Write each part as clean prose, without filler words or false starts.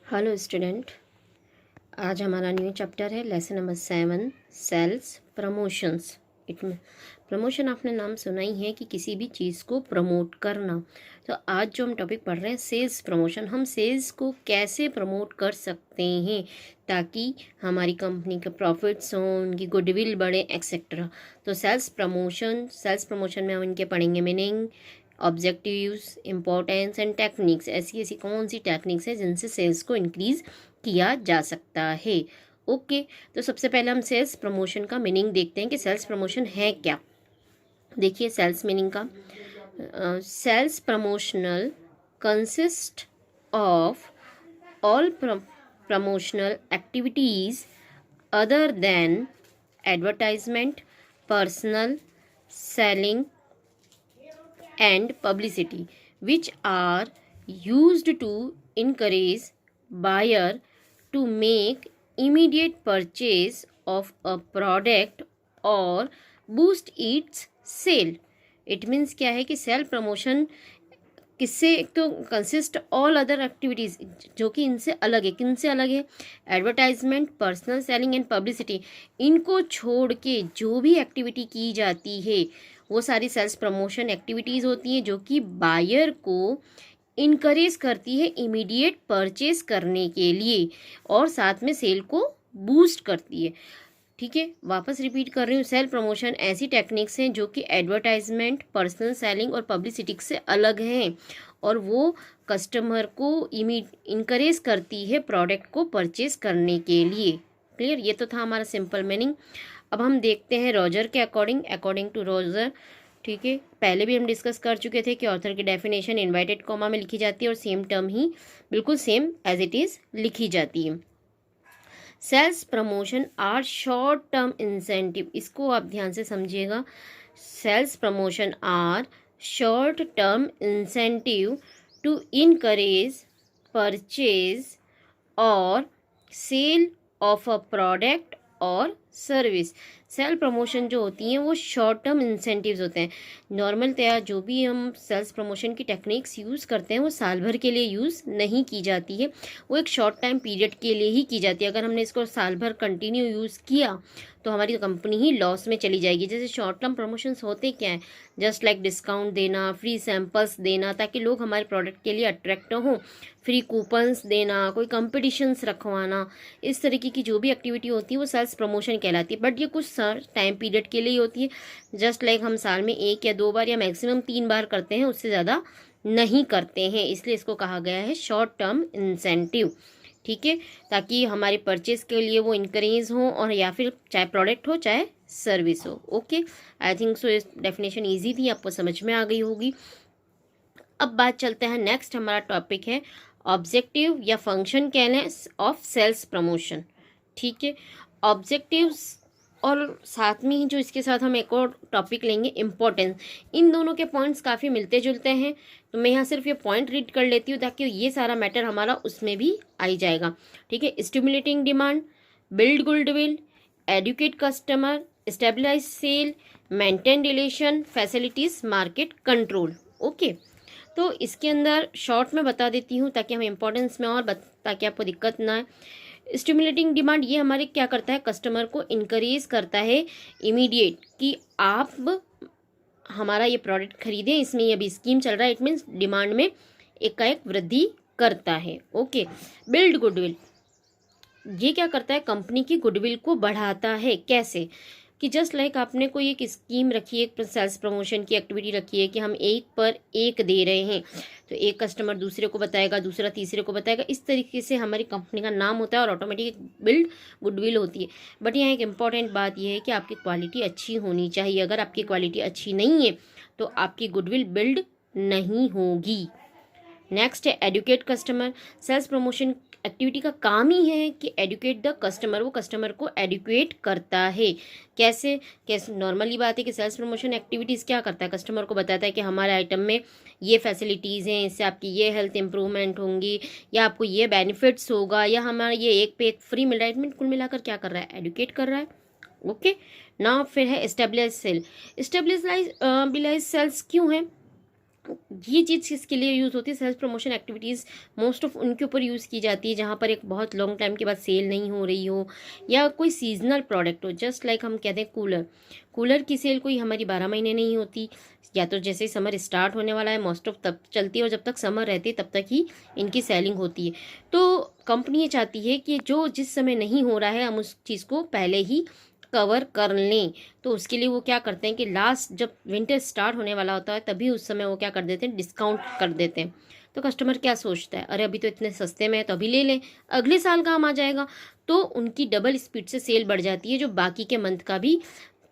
Hello student. आज हमारा new chapter है lesson number 7 sales promotions. It promotion आपने नाम सुना ही है कि किसी भी चीज़ को प्रमोट करना। तो आज जो हम टॉपिक पढ़ रहे हैं सेल्स प्रमोशन, हम सेल्स को कैसे प्रमोट कर सकते हैं ताकि हमारी कंपनी के प्रॉफिट्स हों, उनकी गुडविल बढ़े एक्सेट्रा। तो सेल्स प्रमोशन में हम इनके पढ़ेंगे meaning, objectives, importance and techniques. ऐसी ऐसी कौन सी टेक्निक्स है जिनसे सेल्स को इंक्रीज किया जा सकता है। ओके, तो सबसे पहले हम सेल्स प्रमोशन का मीनिंग देखते हैं कि सेल्स प्रमोशन है क्या। देखिए सेल्स मीनिंग का, sales promotional consist of all promotional activities other than advertisement, personal selling and publicity, which are used to encourage buyer to make immediate purchase of a product or boost its sale. It means क्या है कि cell promotion किससे, एक तो consist all other activities जो कि इनसे अलग है। किनसे अलग है? Advertisement, personal selling and publicity. इनको छोड़ के जो भी एक्टिविटी की जाती है वो सारी सेल्स प्रमोशन एक्टिविटीज़ होती हैं जो कि बायर को इनकरेज करती है इमीडिएट परचेज करने के लिए और साथ में सेल को बूस्ट करती है। ठीक है, वापस रिपीट कर रही हूँ, सेल प्रमोशन ऐसी टेक्निक्स हैं जो कि एडवर्टाइजमेंट, पर्सनल सेलिंग और पब्लिसिटी से अलग हैं और वो कस्टमर को इनकरेज करती है प्रोडक्ट को परचेज करने के लिए। क्लियर? ये तो था हमारा सिंपल मीनिंग। अब हम देखते हैं रॉजर के अकॉर्डिंग टू रॉजर। ठीक है, पहले भी हम डिस्कस कर चुके थे कि ऑथर की डेफिनेशन इन्वर्टेड कॉमा में लिखी जाती है और सेम टर्म ही बिल्कुल सेम एज इट इज़ लिखी जाती है। Sales promotion are short term incentive, इसको आप ध्यान से समझिएगा। Sales promotion are short term incentive to encourage purchase और सेल ऑफ अ प्रोडक्ट और सर्विस। सेल प्रमोशन जो होती हैं वो शॉर्ट टर्म इंसेंटिव्स होते हैं। नॉर्मल जो भी हम सेल्स प्रमोशन की टेक्निक्स यूज़ करते हैं वो साल भर के लिए यूज़ नहीं की जाती है, वो एक शॉर्ट टाइम पीरियड के लिए ही की जाती है। अगर हमने इसको साल भर कंटिन्यू यूज़ किया तो हमारी कंपनी ही लॉस में चली जाएगी। जैसे शॉर्ट टर्म प्रमोशंस होते क्या है, जस्ट लाइक डिस्काउंट देना, फ्री सैम्पल्स देना ताकि लोग हमारे प्रोडक्ट के लिए अट्रैक्ट हों, फ्री कूपन्स देना, कोई कंपटीशंस रखवाना, इस तरीके की जो भी एक्टिविटी होती है वो सेल्स प्रमोशन कहलाती है। बट ये कुछ टाइम पीरियड के लिए ही होती है। जस्ट लाइक हम साल में 1 या 2 बार या मैक्सिमम 3 बार करते हैं, उससे ज़्यादा नहीं करते हैं, इसलिए इसको कहा गया है शॉर्ट टर्म इंसेंटिव। ठीक है, ताकि हमारे परचेज के लिए वो इंकरेज हो और या फिर चाहे प्रोडक्ट हो चाहे सर्विस हो। ओके, आई थिंक सो इस डेफिनेशन ईजी थी, आपको समझ में आ गई होगी। अब बात चलते हैं, नेक्स्ट हमारा टॉपिक है ऑब्जेक्टिव या फंक्शन कह लें ऑफ सेल्स प्रमोशन। ठीक है, ऑब्जेक्टिव्स और साथ में ही जो इसके साथ हम एक और टॉपिक लेंगे इम्पोर्टेंस। इन दोनों के पॉइंट्स काफ़ी मिलते जुलते हैं, तो मैं यहाँ सिर्फ ये पॉइंट रीड कर लेती हूँ ताकि ये सारा मैटर हमारा उसमें भी आ ही जाएगा। ठीक है, stimulating demand, build goodwill, educate customer, stabilize sale, maintain relation, facilities market control. Okay, तो इसके अंदर शॉर्ट में बता देती हूँ ताकि हम इम्पोर्टेंस में और ताकि आपको दिक्कत ना आए। स्टिमुलेटिंग डिमांड ये हमारे क्या करता है, कस्टमर को इनकरेज करता है इमीडिएट कि आप हमारा ये प्रोडक्ट खरीदें, इसमें ये अभी स्कीम चल रहा है। इट मीन्स डिमांड में एक वृद्धि करता है। ओके, बिल्ड गुडविल, ये क्या करता है, कंपनी की गुडविल को बढ़ाता है। कैसे कि जस्ट लाइक आपने कोई एक स्कीम रखी है, एक सेल्स प्रमोशन की एक्टिविटी रखी है कि हम 1 पर 1 दे रहे हैं, तो एक कस्टमर दूसरे को बताएगा, दूसरा तीसरे को बताएगा, इस तरीके से हमारी कंपनी का नाम होता है और ऑटोमेटिक बिल्ड गुडविल होती है। बट यहाँ एक इम्पॉर्टेंट बात यह है कि आपकी क्वालिटी अच्छी होनी चाहिए। अगर आपकी क्वालिटी अच्छी नहीं है तो आपकी गुडविल बिल्ड नहीं होगी। नेक्स्ट है educate customer. Sales promotion activity का काम ही है कि एडुकेट द कस्टमर, वो कस्टमर को एडुकेट करता है। कैसे कैसे नॉर्मली बात है कि सेल्स प्रमोशन एक्टिविटीज़ क्या करता है, कस्टमर को बताता है कि हमारे आइटम में ये फैसिलिटीज़ हैं, इससे आपकी ये हेल्थ इंप्रूवमेंट होंगी या आपको ये बेनिफिट्स होगा या हमारा ये 1 पे 1 फ्री मिल रहा है। कुल मिलाकर क्या कर रहा है, एडुकेट कर रहा है। ओके, ना फिर है एस्टेब्लिश सेल। एस्टेब्लिश सेल्स क्यों है, ये चीज़ किसके लिए यूज़ होती है, sales promotion activities most of उनके ऊपर यूज़ की जाती है जहाँ पर एक बहुत लॉन्ग टाइम के बाद सेल नहीं हो रही हो या कोई सीजनल प्रोडक्ट हो। जस्ट लाइक हम कहते हैं कूलर की सेल कोई हमारी 12 महीने नहीं होती, या तो जैसे ही समर स्टार्ट होने वाला है मोस्ट ऑफ तब चलती है और जब तक समर रहती है तब तक ही इनकी सेलिंग होती है। तो कंपनी ये चाहती है कि जो जिस समय नहीं हो रहा है हम उस चीज़ को पहले ही कवर कर लें। तो उसके लिए वो क्या करते हैं कि लास्ट जब विंटर स्टार्ट होने वाला होता है तभी उस समय वो क्या कर देते हैं, डिस्काउंट कर देते हैं। तो कस्टमर क्या सोचता है, अरे अभी तो इतने सस्ते में है तो अभी ले लें, अगले साल काम आ जाएगा। तो उनकी डबल स्पीड से सेल बढ़ जाती है, जो बाकी के मंथ का भी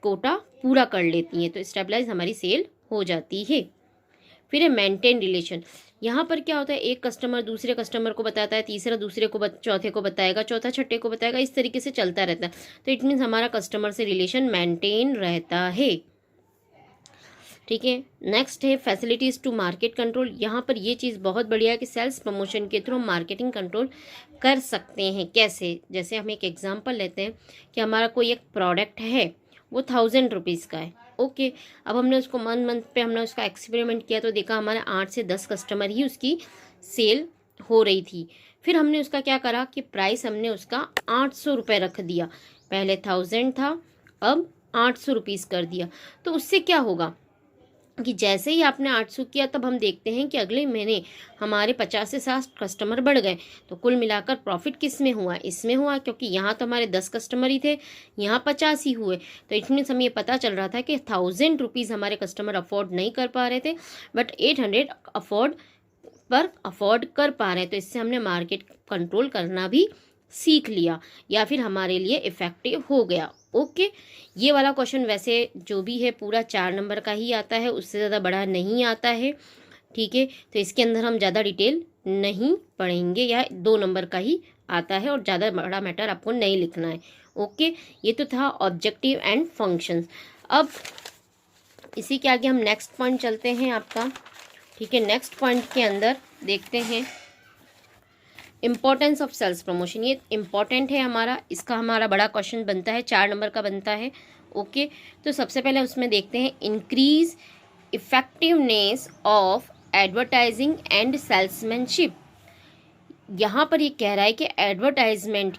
कोटा पूरा कर लेती हैं, तो स्टेबलाइज हमारी सेल हो जाती है। फिर है मेंटेन रिलेशन। यहाँ पर क्या होता है, एक कस्टमर दूसरे कस्टमर को बताता है, तीसरा दूसरे को चौथे को बताएगा, चौथा छठे को बताएगा, इस तरीके से चलता रहता है। तो इट मीन्स हमारा कस्टमर से रिलेशन मेंटेन रहता है। ठीक है, नेक्स्ट है फैसिलिटीज़ टू मार्केट कंट्रोल। यहाँ पर ये चीज़ बहुत बढ़िया है कि सेल्स प्रमोशन के थ्रू हम मार्केटिंग कंट्रोल कर सकते हैं। कैसे, जैसे हम एक एग्जांपल लेते हैं कि हमारा कोई एक प्रोडक्ट है, वो 1000 रुपीज़ का है। ओके, अब हमने उसको मंथ पे हमने उसका एक्सपेरिमेंट किया तो देखा हमारे 8 से 10 कस्टमर ही उसकी सेल हो रही थी। फिर हमने उसका क्या करा कि प्राइस हमने उसका 800 रुपये रख दिया। पहले 1000 था, अब 800 रुपीज़ कर दिया। तो उससे क्या होगा कि जैसे ही आपने 800 किया तब हम देखते हैं कि अगले महीने हमारे 50 से 60 कस्टमर बढ़ गए। तो कुल मिलाकर प्रॉफिट किस में हुआ, इसमें हुआ, क्योंकि यहाँ तो हमारे 10 कस्टमर ही थे, यहाँ 50 ही हुए। तो इट मीन्स हमें ये पता चल रहा था कि 1000 रुपीज़ हमारे कस्टमर अफोर्ड नहीं कर पा रहे थे, बट 800 अफोर्ड कर पा रहे हैं। तो इससे हमने मार्केट कंट्रोल करना भी सीख लिया या फिर हमारे लिए इफ़ेक्टिव हो गया। ओके, ये वाला क्वेश्चन वैसे जो भी है पूरा 4 नंबर का ही आता है, उससे ज़्यादा बड़ा नहीं आता है। ठीक है, तो इसके अंदर हम ज़्यादा डिटेल नहीं पढ़ेंगे, या 2 नंबर का ही आता है और ज़्यादा बड़ा मैटर आपको नहीं लिखना है। ओके, ये तो था ऑब्जेक्टिव एंड फंक्शंस। अब इसी के आगे हम नेक्स्ट पॉइंट चलते हैं आपका। ठीक है, नेक्स्ट पॉइंट के अंदर देखते हैं इम्पोर्टेंस ऑफ सेल्स प्रमोशन। ये इम्पॉर्टेंट है हमारा, इसका हमारा बड़ा क्वेश्चन बनता है, 4 नंबर का बनता है। ओके, तो सबसे पहले उसमें देखते हैं increase effectiveness of advertising and salesmanship. यहाँ पर ये कह रहा है कि एडवर्टाइजिंग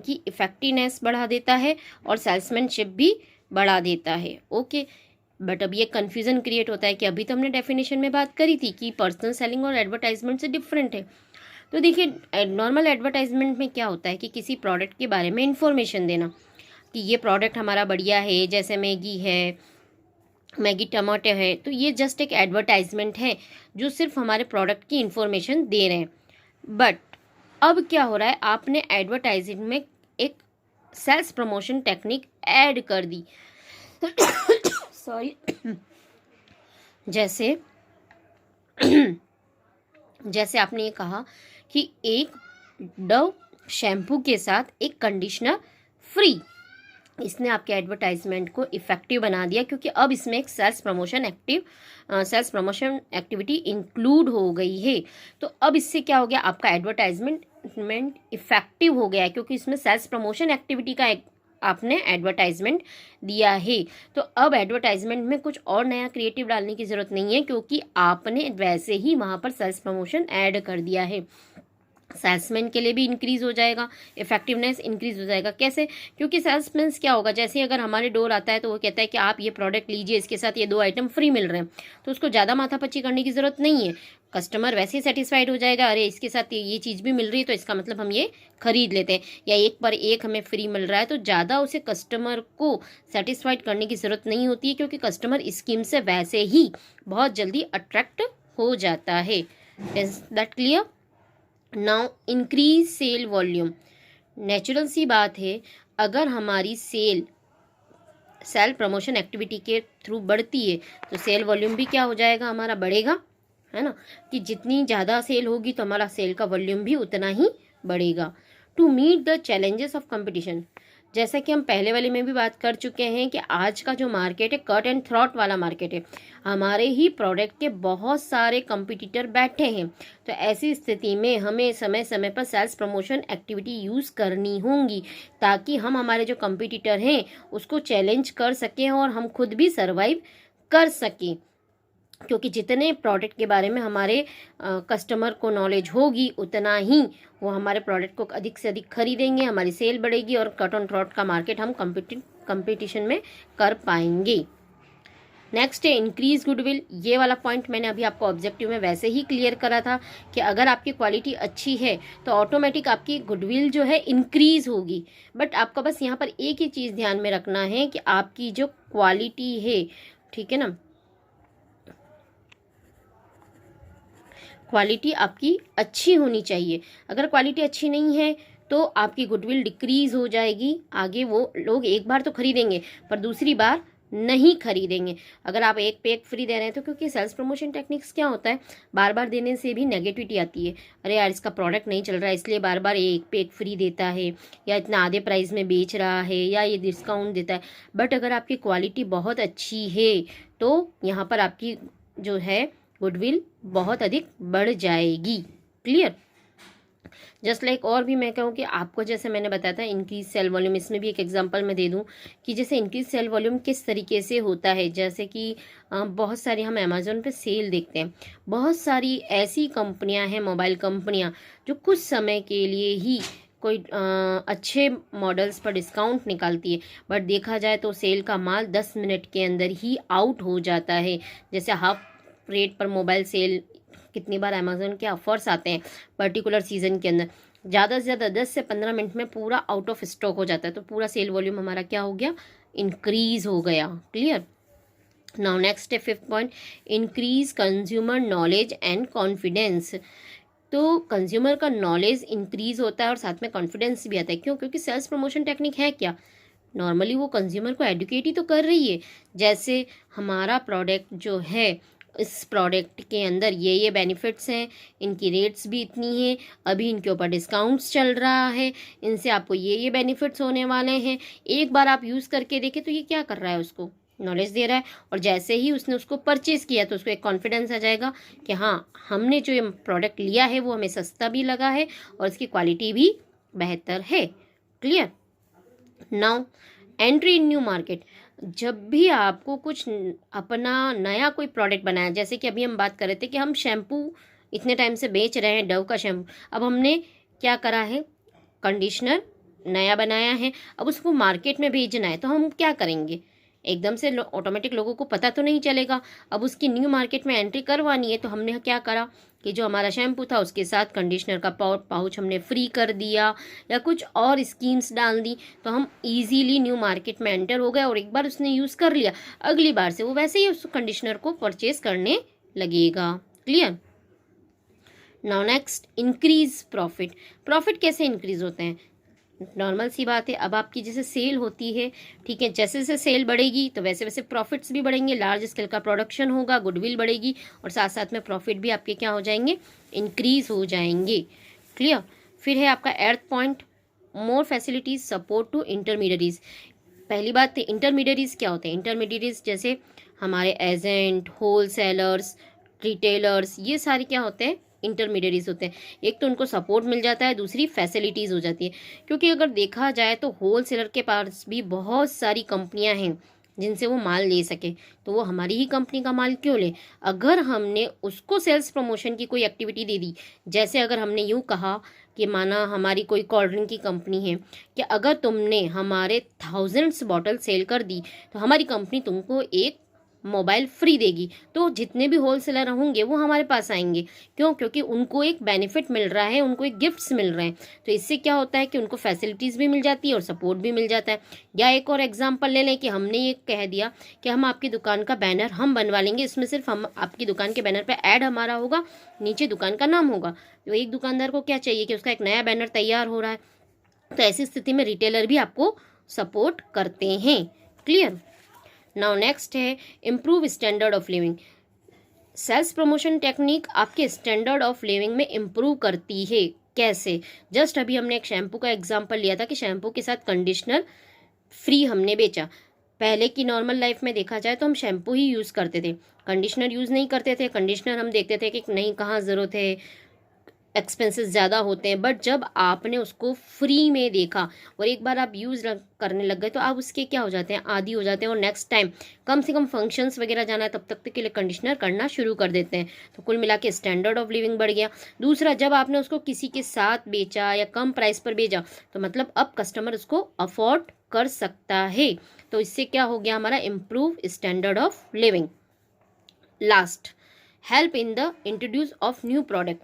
की इफेक्टिवनेस बढ़ा देता है और सेल्समैनशिप भी बढ़ा देता है। ओके, बट अब ये कन्फ्यूज़न क्रिएट होता है कि अभी तो हमने डेफिनेशन में बात करी थी कि पर्सनल सेलिंग और एडवर्टाइजमेंट से डिफरेंट है। तो देखिए, नॉर्मल एडवर्टाइजमेंट में क्या होता है कि किसी प्रोडक्ट के बारे में इंफॉर्मेशन देना कि ये प्रोडक्ट हमारा बढ़िया है, जैसे मैगी है, मैगी टमाटो है, तो ये जस्ट एक एडवर्टाइजमेंट है जो सिर्फ हमारे प्रोडक्ट की इंफॉर्मेशन दे रहे हैं। बट अब क्या हो रहा है, आपने एडवर्टाइजिंग में एक सेल्स प्रमोशन टेक्निक ऐड कर दी। सॉरी जैसे आपने ये कहा कि एक डव शैम्पू के साथ एक कंडीशनर फ्री, इसने आपके एडवर्टाइजमेंट को इफेक्टिव बना दिया, क्योंकि अब इसमें एक सेल्स प्रमोशन एक्टिविटी इंक्लूड हो गई है। तो अब इससे क्या हो गया, आपका एडवर्टाइजमेंट इफेक्टिव हो गया है, क्योंकि इसमें सेल्स प्रमोशन एक्टिविटी का आपने एडवर्टाइजमेंट दिया है। तो अब एडवर्टाइजमेंट में कुछ और नया क्रिएटिव डालने की ज़रूरत नहीं है, क्योंकि आपने वैसे ही वहाँ पर सेल्स प्रमोशन ऐड कर दिया है। सेल्समैन के लिए भी इंक्रीज़ हो जाएगा, इफेक्टिवनेस इंक्रीज़ हो जाएगा। कैसे, क्योंकि सेल्समैन क्या होगा, जैसे अगर हमारे डोर आता है तो वो कहता है कि आप ये प्रोडक्ट लीजिए, इसके साथ ये 2 आइटम फ्री मिल रहे हैं, तो उसको ज़्यादा माथापच्ची करने की ज़रूरत नहीं है। कस्टमर वैसे ही सेटिस्फाइड हो जाएगा, अरे इसके साथ ये चीज़ भी मिल रही है तो इसका मतलब हम ये खरीद लेते हैं, या एक पर एक हमें फ्री मिल रहा है। तो ज़्यादा उसे कस्टमर को सेटिस्फाइड करने की ज़रूरत नहीं होती है, क्योंकि कस्टमर स्कीम से वैसे ही बहुत जल्दी अट्रैक्ट हो जाता है। Is that clear? Now increase sale volume. Natural सी बात है, अगर हमारी सेल प्रमोशन एक्टिविटी के थ्रू बढ़ती है तो सेल वॉल्यूम भी क्या हो जाएगा, हमारा बढ़ेगा, है ना, कि जितनी ज़्यादा सेल होगी तो हमारा सेल का वॉल्यूम भी उतना ही बढ़ेगा। To meet the challenges of competition, जैसा कि हम पहले वाले में भी बात कर चुके हैं कि आज का जो मार्केट है कट एंड थ्रॉट वाला मार्केट है, हमारे ही प्रोडक्ट के बहुत सारे कंपटीटर बैठे हैं। तो ऐसी स्थिति में हमें समय समय पर सेल्स प्रमोशन एक्टिविटी यूज़ करनी होंगी, ताकि हम हमारे जो कंपटीटर हैं उसको चैलेंज कर सकें और हम खुद भी सर्वाइव कर सकें। क्योंकि जितने प्रोडक्ट के बारे में हमारे कस्टमर को नॉलेज होगी उतना ही वो हमारे प्रोडक्ट को अधिक से अधिक खरीदेंगे, हमारी सेल बढ़ेगी और कट ऑन ट्रॉट का मार्केट हम कंपटीशन में कर पाएंगे। नेक्स्ट है इंक्रीज गुडविल। ये वाला पॉइंट मैंने अभी आपको ऑब्जेक्टिव में वैसे ही क्लियर करा था कि अगर आपकी क्वालिटी अच्छी है तो ऑटोमेटिक आपकी गुडविल जो है इंक्रीज होगी। बट आपको बस यहाँ पर एक ही चीज़ ध्यान में रखना है कि आपकी जो क्वालिटी है, ठीक है ना, क्वालिटी आपकी अच्छी होनी चाहिए। अगर क्वालिटी अच्छी नहीं है तो आपकी गुडविल डिक्रीज हो जाएगी। आगे वो लोग एक बार तो खरीदेंगे पर दूसरी बार नहीं खरीदेंगे। अगर आप एक पे एक फ्री दे रहे हैं तो, क्योंकि सेल्स प्रमोशन टेक्निक्स क्या होता है, बार बार देने से भी नेगेटिविटी आती है। अरे यार इसका प्रोडक्ट नहीं चल रहा है इसलिए बार बार एक पे एक फ्री देता है, या इतना आधे प्राइस में बेच रहा है, या ये डिस्काउंट देता है। बट अगर आपकी क्वालिटी बहुत अच्छी है तो यहाँ पर आपकी जो है गुडविल बहुत अधिक बढ़ जाएगी। क्लियर? जस्ट लाइक और भी मैं कहूँ कि आपको जैसे मैंने बताया था इंक्रीज सेल वॉल्यूम, इसमें भी एक एग्जांपल मैं दे दूँ कि जैसे इंक्रीज सेल वॉल्यूम किस तरीके से होता है। जैसे कि बहुत सारी हम अमेजोन पे सेल देखते हैं, बहुत सारी ऐसी कंपनियां हैं, मोबाइल कंपनियां, जो कुछ समय के लिए ही कोई अच्छे मॉडल्स पर डिस्काउंट निकालती है, बट देखा जाए तो सेल का माल 10 मिनट के अंदर ही आउट हो जाता है। जैसे हाफ रेट पर मोबाइल सेल, कितनी बार अमेजोन के ऑफर्स आते हैं पर्टिकुलर सीजन के अंदर, ज़्यादा से ज़्यादा 10 से 15 मिनट में पूरा आउट ऑफ स्टॉक हो जाता है। तो पूरा सेल वॉल्यूम हमारा क्या हो गया, इंक्रीज हो गया। क्लियर? नाउ नेक्स्ट है 5th point, increase consumer knowledge and confidence. तो कंज्यूमर का नॉलेज इंक्रीज होता है और साथ में कॉन्फिडेंस भी आता है। क्यों? क्योंकि सेल्स प्रमोशन टेक्निक है क्या, नॉर्मली वो कंज्यूमर को एडुकेट ही तो कर रही है। जैसे हमारा प्रोडक्ट जो है, इस प्रोडक्ट के अंदर ये बेनिफिट्स हैं, इनकी रेट्स भी इतनी हैं, अभी इनके ऊपर डिस्काउंट्स चल रहा है, इनसे आपको ये बेनिफिट्स होने वाले हैं। एक बार आप यूज़ करके देखें तो ये क्या कर रहा है, उसको नॉलेज दे रहा है। और जैसे ही उसने उसको परचेज़ किया तो उसको एक कॉन्फिडेंस आ जाएगा कि हाँ, हमने जो ये प्रोडक्ट लिया है वो हमें सस्ता भी लगा है और इसकी क्वालिटी भी बेहतर है। Clear? Now entry in new market. जब भी आपको कुछ अपना नया कोई प्रोडक्ट बनाया, जैसे कि अभी हम बात कर रहे थे कि हम शैम्पू इतने टाइम से बेच रहे हैं, डव का शैम्पू, अब हमने क्या करा है, कंडीशनर नया बनाया है, अब उसको मार्केट में भेजना है तो हम क्या करेंगे, एकदम से ऑटोमेटिक लोगों को पता तो नहीं चलेगा। अब उसकी न्यू मार्केट में एंट्री करवानी है तो हमने क्या करा कि जो हमारा शैम्पू था उसके साथ कंडीशनर का पाउच हमने फ्री कर दिया, या कुछ और स्कीम्स डाल दी, तो हम इजीली न्यू मार्केट में एंटर हो गए। और एक बार उसने यूज़ कर लिया, अगली बार से वो वैसे ही उस कंडीशनर को परचेज करने लगेगा। Clear? Now next, increase profit. Profit कैसे इंक्रीज होते हैं, नॉर्मल सी बात है। अब आपकी जैसे सेल होती है, ठीक है, जैसे जैसे सेल बढ़ेगी तो वैसे वैसे प्रॉफिट्स भी बढ़ेंगे, लार्ज स्केल का प्रोडक्शन होगा, गुडविल बढ़ेगी और साथ साथ में प्रॉफिट भी आपके क्या हो जाएंगे, इंक्रीज हो जाएंगे। क्लियर? फिर है आपका 8th point, more facilities support to intermediaries. पहली बात है इंटरमीडियरीज क्या होते हैं, इंटरमीडियरीज जैसे हमारे एजेंट, होल सेलर्स, रिटेलर्स, ये सारे क्या होते हैं, इंटरमीडियरीज होते हैं। एक तो उनको सपोर्ट मिल जाता है, दूसरी फैसिलिटीज़ हो जाती है। क्योंकि अगर देखा जाए तो होल सेलर के पास भी बहुत सारी कंपनियां हैं जिनसे वो माल ले सके, तो वो हमारी ही कंपनी का माल क्यों ले। अगर हमने उसको सेल्स प्रमोशन की कोई एक्टिविटी दे दी, जैसे अगर हमने यूँ कहा कि माना हमारी कोई कोल्ड ड्रिंक की कंपनी है कि अगर तुमने हमारे 1000s बॉटल सेल कर दी तो हमारी कंपनी तुमको एक मोबाइल फ्री देगी, तो जितने भी होल सेलर होंगे वो हमारे पास आएंगे। क्यों? क्योंकि उनको एक बेनिफिट मिल रहा है, उनको एक गिफ्ट्स मिल रहे हैं। तो इससे क्या होता है कि उनको फैसिलिटीज़ भी मिल जाती है और सपोर्ट भी मिल जाता है। या एक और एग्जांपल ले लें कि हमने ये कह दिया कि हम आपकी दुकान का बैनर हम बनवा लेंगे, इसमें सिर्फ हम आपकी दुकान के बैनर पर ऐड हमारा होगा, नीचे दुकान का नाम होगा। तो एक दुकानदार को क्या चाहिए कि उसका एक नया बैनर तैयार हो रहा है, तो ऐसी स्थिति में रिटेलर भी आपको सपोर्ट करते हैं। क्लियर? नाउ नेक्स्ट है improve standard of living. Sales promotion technique आपके स्टैंडर्ड ऑफ लिविंग में इम्प्रूव करती है। कैसे? जस्ट अभी हमने एक शैम्पू का एग्जांपल लिया था कि शैम्पू के साथ कंडीशनर फ्री हमने बेचा। पहले की नॉर्मल लाइफ में देखा जाए तो हम शैम्पू ही यूज़ करते थे, कंडीशनर यूज़ नहीं करते थे। कंडीशनर हम देखते थे कि नहीं, कहाँ ज़रूरत है, एक्सपेंसेस ज़्यादा होते हैं, बट जब आपने उसको फ्री में देखा और एक बार आप यूज़ करने लग गए तो आप उसके क्या हो जाते हैं, आदी हो जाते हैं, और नेक्स्ट टाइम कम से कम फंक्शंस वगैरह जाना है तब तक के लिए कंडीशनर करना शुरू कर देते हैं। तो कुल मिला के स्टैंडर्ड ऑफ लिविंग बढ़ गया। दूसरा, जब आपने उसको किसी के साथ बेचा या कम प्राइस पर बेचा तो मतलब अब कस्टमर उसको अफोर्ड कर सकता है। तो इससे क्या हो गया, हमारा improve standard of living. Last, help in the introduce of new product.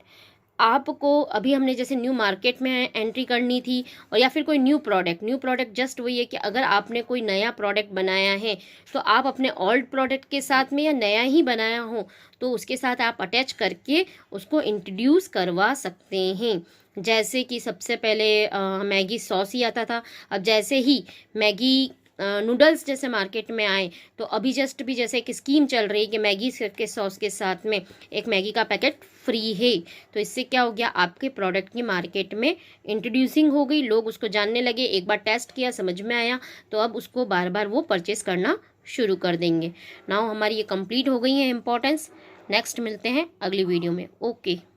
आपको अभी हमने जैसे न्यू मार्केट में एंट्री करनी थी, और या फिर कोई न्यू प्रोडक्ट जस्ट वही है कि अगर आपने कोई नया प्रोडक्ट बनाया है तो आप अपने ओल्ड प्रोडक्ट के साथ में या नया ही बनाया हो तो उसके साथ आप अटैच करके उसको इंट्रोड्यूस करवा सकते हैं। जैसे कि सबसे पहले मैगी सॉस ही आता था, अब जैसे ही मैगी नूडल्स जैसे मार्केट में आए तो अभी जस्ट भी जैसे एक स्कीम चल रही है कि मैगी के सॉस के साथ में एक मैगी का पैकेट फ्री है। तो इससे क्या हो गया, आपके प्रोडक्ट की मार्केट में इंट्रोड्यूसिंग हो गई, लोग उसको जानने लगे, एक बार टेस्ट किया समझ में आया तो अब उसको बार बार वो परचेस करना शुरू कर देंगे। नाउ हमारी ये कंप्लीट हो गई है इंपॉर्टेंस। नेक्स्ट मिलते हैं अगली वीडियो में। ओके।